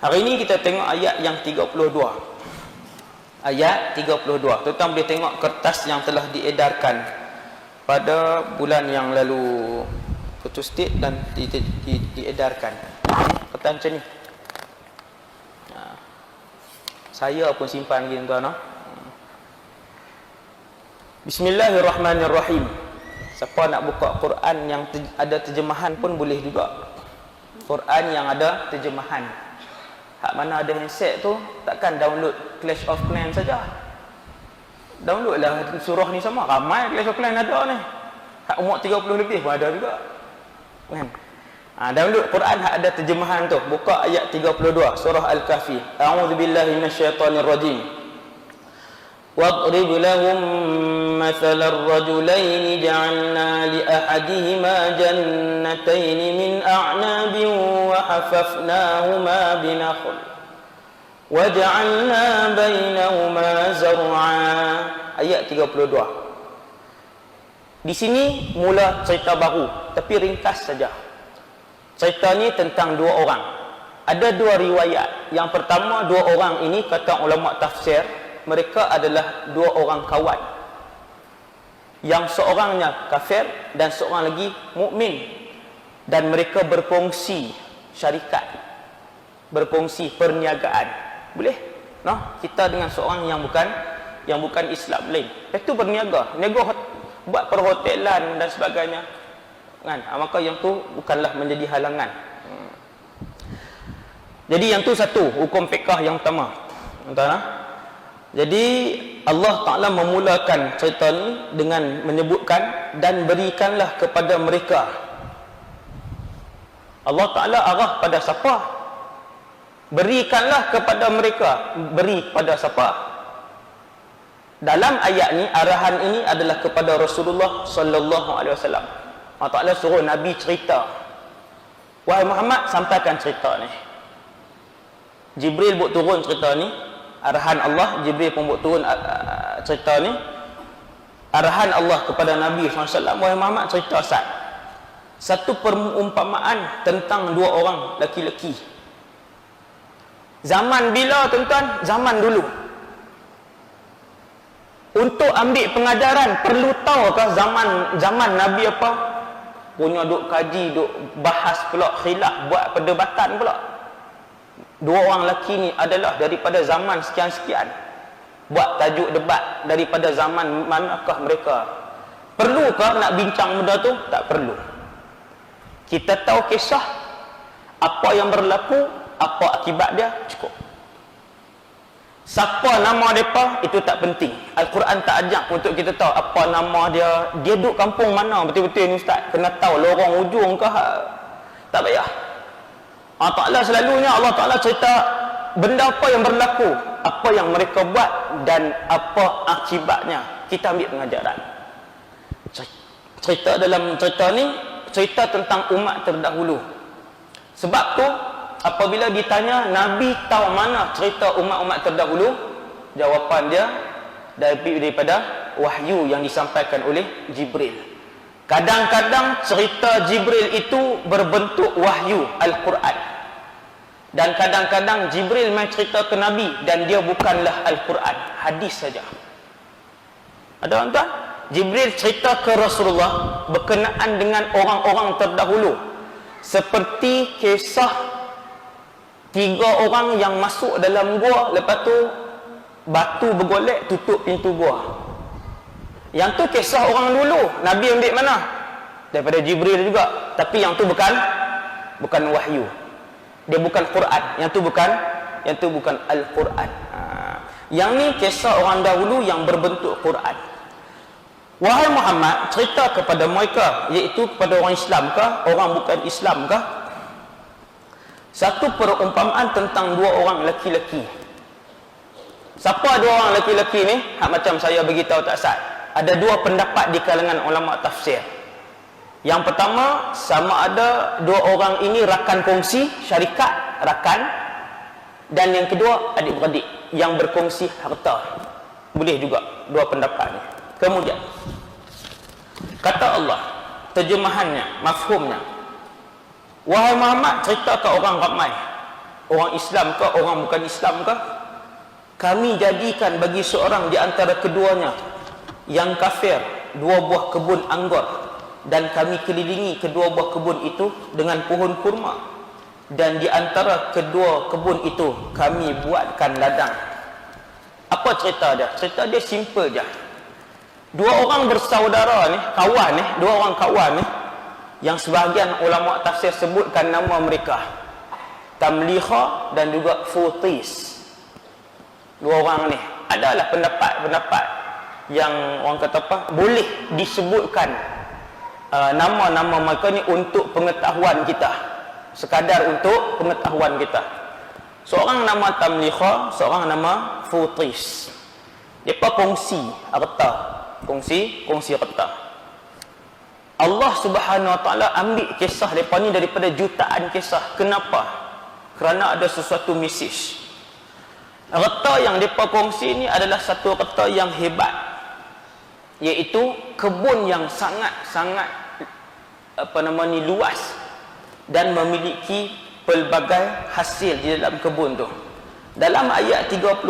Hari ini kita tengok ayat yang 32. Ayat 32. Tuan-tuan boleh tengok kertas yang telah diedarkan pada bulan yang lalu, Putus State, dan diedarkan. Kertas macam ni. Saya pun simpan lagi, tuan-tuan. Bismillahirrahmanirrahim. Siapa nak buka Quran yang ada terjemahan pun boleh juga. Quran yang ada terjemahan. Hak mana ada handset tu, takkan download Clash of Clans saja. Download lah surah ni sama. Ramai Clash of Clans ada ni. Hak umur 30 lebih pun ada juga. Kan? Download Quran hak ada terjemahan tu. Buka ayat 32 surah Al-Kahfi. A'udzubillahi minasyaitonirrajim. وَاضْرِبْ لَهُمْ مَثَلَ الرَّجُلَيْنِ جَعَلْنَا لِأَحَدِهِمَا جَنَّتَيْنِ مِنْ أَعْنَابٍ وَحَفَفْنَاهُمَا بِنَخْلٍ وَجَعَلْنَا بَيْنَهُمَا زَرْعًا. Ayat 32. Di sini mula cerita baru, tapi ringkas saja. Cerita ni tentang dua orang. Ada dua riwayat. Yang pertama, dua orang ini kata ulama tafsir, mereka adalah dua orang kawan. Yang seorangnya kafir dan seorang lagi mukmin, dan mereka berkongsi syarikat, berkongsi perniagaan. Boleh? Nah, kita dengan seorang yang bukan Islam lain. Itu berniaga, buat perhotelan dan sebagainya. Kan? Maka yang tu bukanlah menjadi halangan. Jadi yang tu satu hukum fiqh yang pertama. Tuan-tuan, jadi Allah Ta'ala memulakan cerita ni dengan menyebutkan, dan berikanlah kepada mereka. Allah Ta'ala arah pada siapa? Berikanlah kepada mereka. Beri pada siapa? Dalam ayat ni, arahan ini adalah kepada Rasulullah sallallahu alaihi wasallam. Allah Ta'ala suruh Nabi cerita. Wahai Muhammad, sampaikan cerita ni. Jibril buat turun cerita ni. Arahan Allah, Jibril pun buat turun cerita ni. Arahan Allah kepada Nabi SAW, wahai Muhammad, cerita satu perumpamaan tentang dua orang laki-laki. Zaman bila, tuan-tuan? Zaman dulu. Untuk ambil pengajaran, perlu tahu ke zaman Nabi apa? Punya duk kaji, duk bahas pula khilaf, buat perdebatan pula. Dua orang lelaki ni adalah daripada zaman sekian-sekian. Buat tajuk debat daripada zaman manakah mereka. Perlukah nak bincang benda tu? Tak perlu. Kita tahu kisah, apa yang berlaku, apa akibat dia, cukup. Siapa nama mereka, itu tak penting. Al-Quran tak ajak untuk kita tahu apa nama dia. Dia duduk kampung mana betul-betul ni ustaz. Kena tahu lorong ujung ke, tak payah. Allah Ta'ala selalunya, Allah Ta'ala cerita benda apa yang berlaku, apa yang mereka buat, dan apa akibatnya. Kita ambil pengajaran. Cerita dalam cerita ni, cerita tentang umat terdahulu. Sebab tu, apabila ditanya, Nabi tahu mana cerita umat-umat terdahulu? Jawapan dia daripada wahyu yang disampaikan oleh Jibril. Kadang-kadang cerita Jibril itu berbentuk wahyu Al-Quran, dan kadang-kadang Jibril main cerita ke Nabi dan dia bukanlah Al-Quran, hadis saja. Ada tuan-tuan? Jibril cerita ke Rasulullah berkenaan dengan orang-orang terdahulu, seperti kisah tiga orang yang masuk dalam gua, lepas tu batu bergolek tutup pintu gua. Yang tu kisah orang dulu. Nabi ambil mana? Daripada Jibril juga. Tapi yang tu bukan wahyu. Dia bukan Quran. Yang tu bukan Al-Quran. Yang ni kisah orang dahulu yang berbentuk Quran. Wahai Muhammad, cerita kepada mereka, iaitu kepada orang Islam kah, orang bukan Islam kah, satu perumpamaan tentang dua orang lelaki-lelaki. Siapa dua orang lelaki-lelaki ni? Macam saya beritahu tak sah. Ada dua pendapat di kalangan ulama tafsir. Yang pertama, sama ada dua orang ini rakan kongsi, syarikat, rakan. Dan yang kedua, adik-beradik yang berkongsi harta. Boleh juga dua pendapat ni. Kemudian, kata Allah, terjemahannya, mafhumnya, wahai Muhammad, cerita ke orang ramai. orang Islam ke orang bukan Islam ke, kami jadikan bagi seorang di antara keduanya yang kafir 2 buah kebun anggur, dan kami kelilingi kedua buah kebun itu dengan pohon kurma, dan di antara kedua kebun itu kami buatkan ladang. Apa cerita dia? Cerita dia simple je. 2 orang bersaudara ni, kawan ni, 2 orang kawan ni, yang sebahagian ulama tafsir sebutkan nama mereka Tamliha dan juga Futis. 2 orang ni adalah pendapat-pendapat yang orang kata apa, boleh disebutkan nama-nama mereka ni untuk pengetahuan kita, sekadar untuk pengetahuan kita. Seorang nama Tamliha, seorang nama Futis. Mereka kongsi harta, kongsi harta. Allah Subhanahu Wa Taala ambil kisah mereka ni daripada jutaan kisah. Kenapa? Kerana ada sesuatu mesej. Harta yang mereka kongsi ni adalah satu harta yang hebat, iaitu kebun yang sangat-sangat luas dan memiliki pelbagai hasil di dalam kebun tu. Dalam ayat 32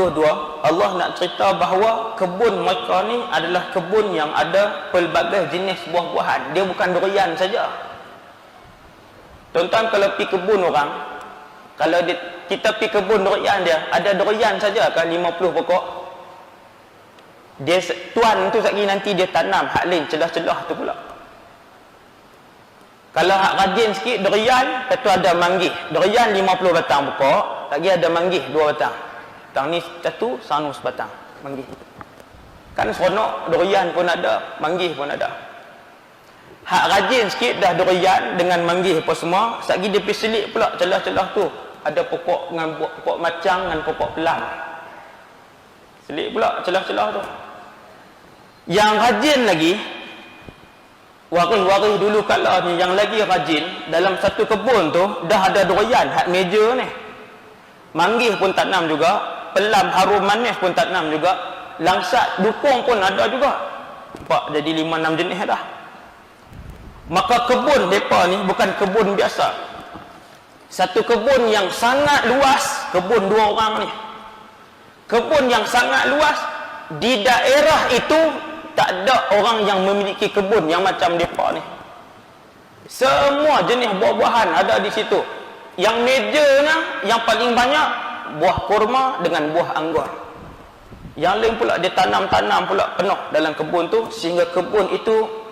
Allah nak cerita bahawa kebun mereka ni adalah kebun yang ada pelbagai jenis buah-buahan. Dia bukan durian saja. Tuan-tuan kalau pergi kebun orang, kalau kita pergi kebun durian dia, ada durian saja kan 50 pokok. Dia tuan tu lagi nanti dia tanam hak lain celah-celah tu pula. Kalau hak rajin sikit durian, lepas tu ada manggih. Durian 50 batang pokok, lagi ada manggih 2 batang. Batang ni satu, sana sebatang manggih. Kan seronok, durian pun ada, manggih pun ada. Hak rajin sikit dah durian dengan manggih apa semua, lagi dia pergi selit pula celah-celah tu. Ada pokok dengan pokok macang dengan pokok pelang. Selit pula celah-celah tu. Yang rajin lagi, waris-waris dulu kala ni yang lagi rajin, dalam satu kebun tu dah ada durian hak meja ni. Manggih pun tanam juga, pelam harum manis pun tanam juga, langsat dukung pun ada juga. Nampak jadi 5-6 jenis dah. Maka kebun depa ni bukan kebun biasa. Satu kebun yang sangat luas, kebun 2 orang ni. Kebun yang sangat luas, di daerah itu tak ada orang yang memiliki kebun yang macam mereka ni. Semua jenis buah-buahan ada di situ. Yang mejanya yang paling banyak buah kurma dengan buah anggur. Yang lain pula dia tanam-tanam pula penuh dalam kebun tu, sehingga kebun itu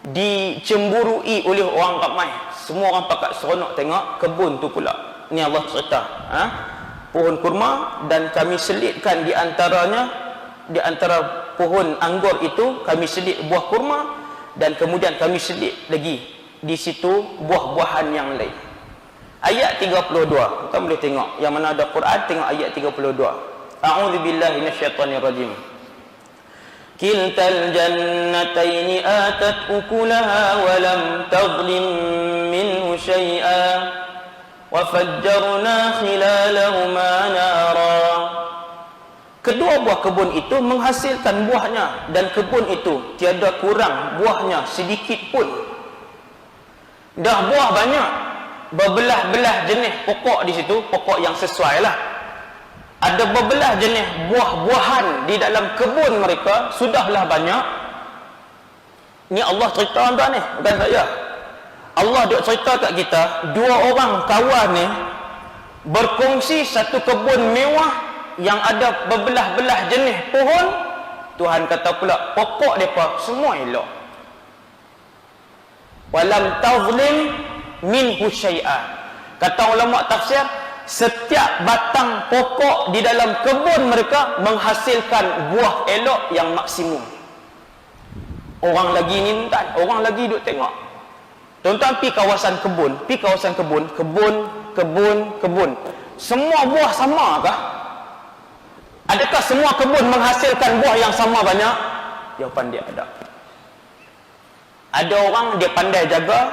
dicemburui oleh orang ramai. Semua orang pakat seronok tengok kebun tu pula. Ni Allah cerita, pohon kurma, dan kami selitkan di antaranya, di antara pohon anggur itu kami selit buah kurma, dan kemudian kami selit lagi di situ buah-buahan yang lain. Ayat 32 kita boleh tengok, yang mana ada Quran, tengok ayat 32. A'udzubillahi minasyaitonirrajim. Kiltal jannataini atat ukulaha wa lam tadlim minhu syai'a wa fajjarna khilalahuma nara. Kedua buah kebun itu menghasilkan buahnya, dan kebun itu tiada kurang buahnya sedikit pun. Dah buah banyak, berbelah-belah jenis pokok di situ, pokok yang sesuai lah. Ada berbelah jenis buah-buahan di dalam kebun mereka, sudahlah banyak. Ni Allah cerita tuan ni, bukan saya. Allah duk cerita kat kita, 2 orang kawan ni berkongsi satu kebun mewah yang ada berbelah-belah jenis pohon. Tuhan kata pula pokok mereka semua elok. Walam tazlim minhu syai'a. Kata ulama tafsir, setiap batang pokok di dalam kebun mereka menghasilkan buah elok yang maksimum. Orang lagi ni tak, orang lagi duk tengok. Tuan-tuan pergi kawasan kebun, kebun. Semua buah sama kah? Adakah semua kebun menghasilkan buah yang sama banyak? Jawapan dia ada. Ada orang dia pandai jaga,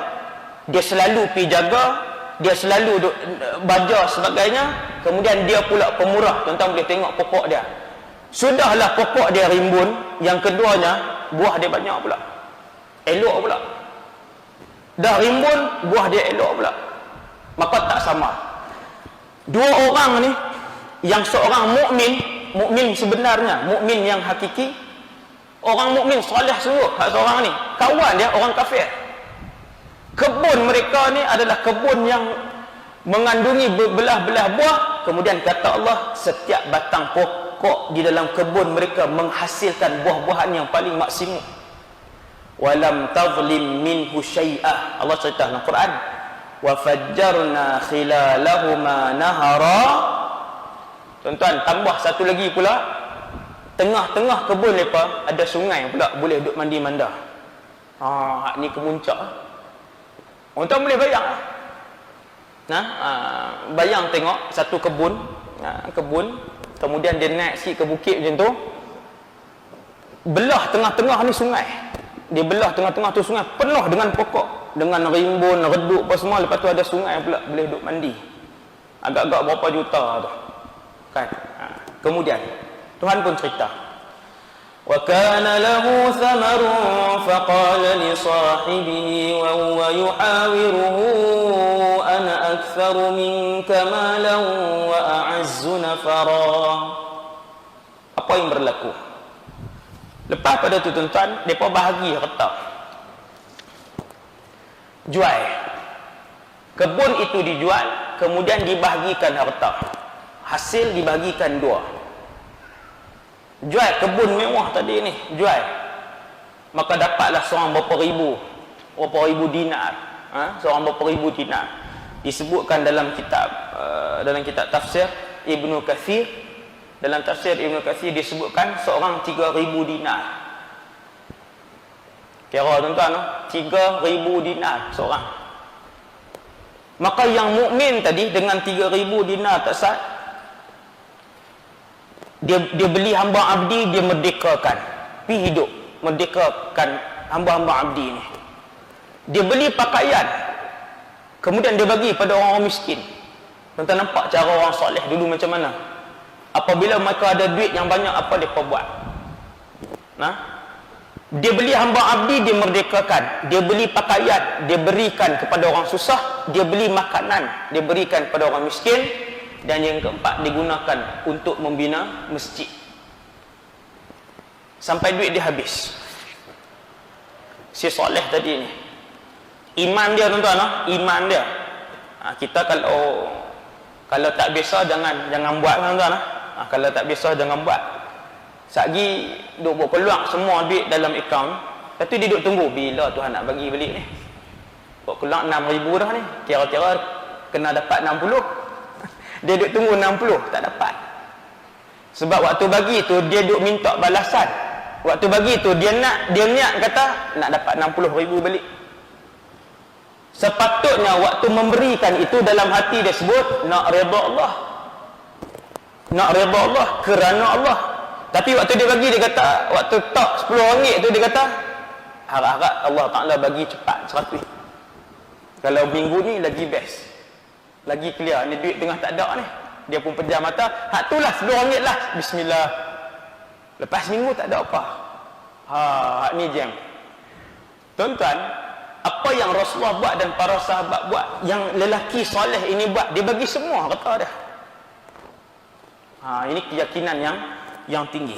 dia selalu pergi jaga, dia selalu baja sebagainya, kemudian dia pula pemurah. Tuan-tuan boleh tengok pokok dia. Sudahlah pokok dia rimbun, yang keduanya buah dia banyak pula. Elok pula. Dah rimbun, buah dia elok pula. Maka tak sama. Dua orang ni, yang seorang mukmin sebenarnya, mukmin yang hakiki, orang mukmin soleh sungguh, hak seorang ni, kawan dia orang kafir. Kebun mereka ni adalah kebun yang mengandungi belah-belah buah. Kemudian kata Allah, setiap batang pokok di dalam kebun mereka menghasilkan buah-buahan yang paling maksimum. Walam tazlim minhu syai'ah. Allah cerita dalam Quran, wa fajjarna khilalahuma nahara. Tuan-tuan, tambah satu lagi pula, tengah-tengah kebun mereka ada sungai pula, boleh duduk mandi manda. Hak ni kemuncak. Orang boleh bayang. Bayang tengok satu kebun, kemudian dia naik sikit ke bukit macam tu, belah tengah-tengah ni sungai. Dia belah tengah-tengah tu sungai penuh dengan pokok, dengan rimbun, reduk apa semua. Lepas tu ada sungai pula, boleh duduk mandi. Agak-agak berapa juta tu kan. Kemudian Tuhan pun cerita, wa kana lahu thamarun faqala li sahibihi wa huwa yuhawiruhu ana aktharu minka malan wa a'azzu nafara. Apa yang berlaku? Lepas pada tu tuan-tuan, mereka bahagi harta, jual. Kebun itu dijual, kemudian dibahagikan harta. Hasil dibagikan dua. Jual kebun mewah tadi ni, jual. Maka dapatlah seorang berapa ribu dinar. Seorang berapa ribu dinar. Disebutkan dalam kitab tafsir Ibnu Katsir. Dalam tafsir Ibnu Katsir disebutkan seorang 3,000 dinar. Kira tuan-tuan, 3,000 dinar seorang. Maka yang mukmin tadi dengan 3,000 dinar tak sah, dia beli hamba abdi, dia merdekakan, pergi hidup, merdekakan hamba-hamba abdi ni. Dia beli pakaian, kemudian dia bagi pada orang miskin. Tuan-tuan nampak cara orang soleh dulu macam mana? Apabila mereka ada duit yang banyak, apa mereka buat? Dia beli hamba abdi, dia merdekakan. Dia beli pakaian, dia berikan kepada orang susah. Dia beli makanan, dia berikan kepada orang miskin. Dan yang keempat, digunakan untuk membina masjid sampai duit dia habis. Si soleh tadi ni, iman dia tuan-tuan, iman dia. Kita kalau tak biasa jangan buat tuan-tuan. Kalau tak biasa jangan buat. Satgi duk keluar semua duit dalam akaun, lepas tu dia duk tunggu bila Tuhan nak bagi balik ni. Buat keluar 6,000 dah ni, kira-kira kena dapat 60. Dia duk tunggu 60, tak dapat. Sebab waktu bagi tu dia duk minta balasan. Waktu bagi tu dia niat kata nak dapat 60,000 balik. Sepatutnya waktu memberikan itu dalam hati dia sebut nak redha Allah. Nak redha Allah, kerana Allah. Tapi waktu dia bagi, dia kata, waktu tak RM10 tu dia kata, harap-harap Allah Ta'ala bagi cepat 100. Kalau minggu ni lagi best, lagi clear. Ni duit tengah tak ada ni, dia pun pejam mata, hak tu lah RM10 lah, bismillah. Lepas minggu tak ada apa. Hak ni jam. Tuan-tuan, apa yang Rasulullah buat dan para sahabat buat, yang lelaki soleh ini buat, dia bagi semua kata dia. Ini keyakinan yang tinggi.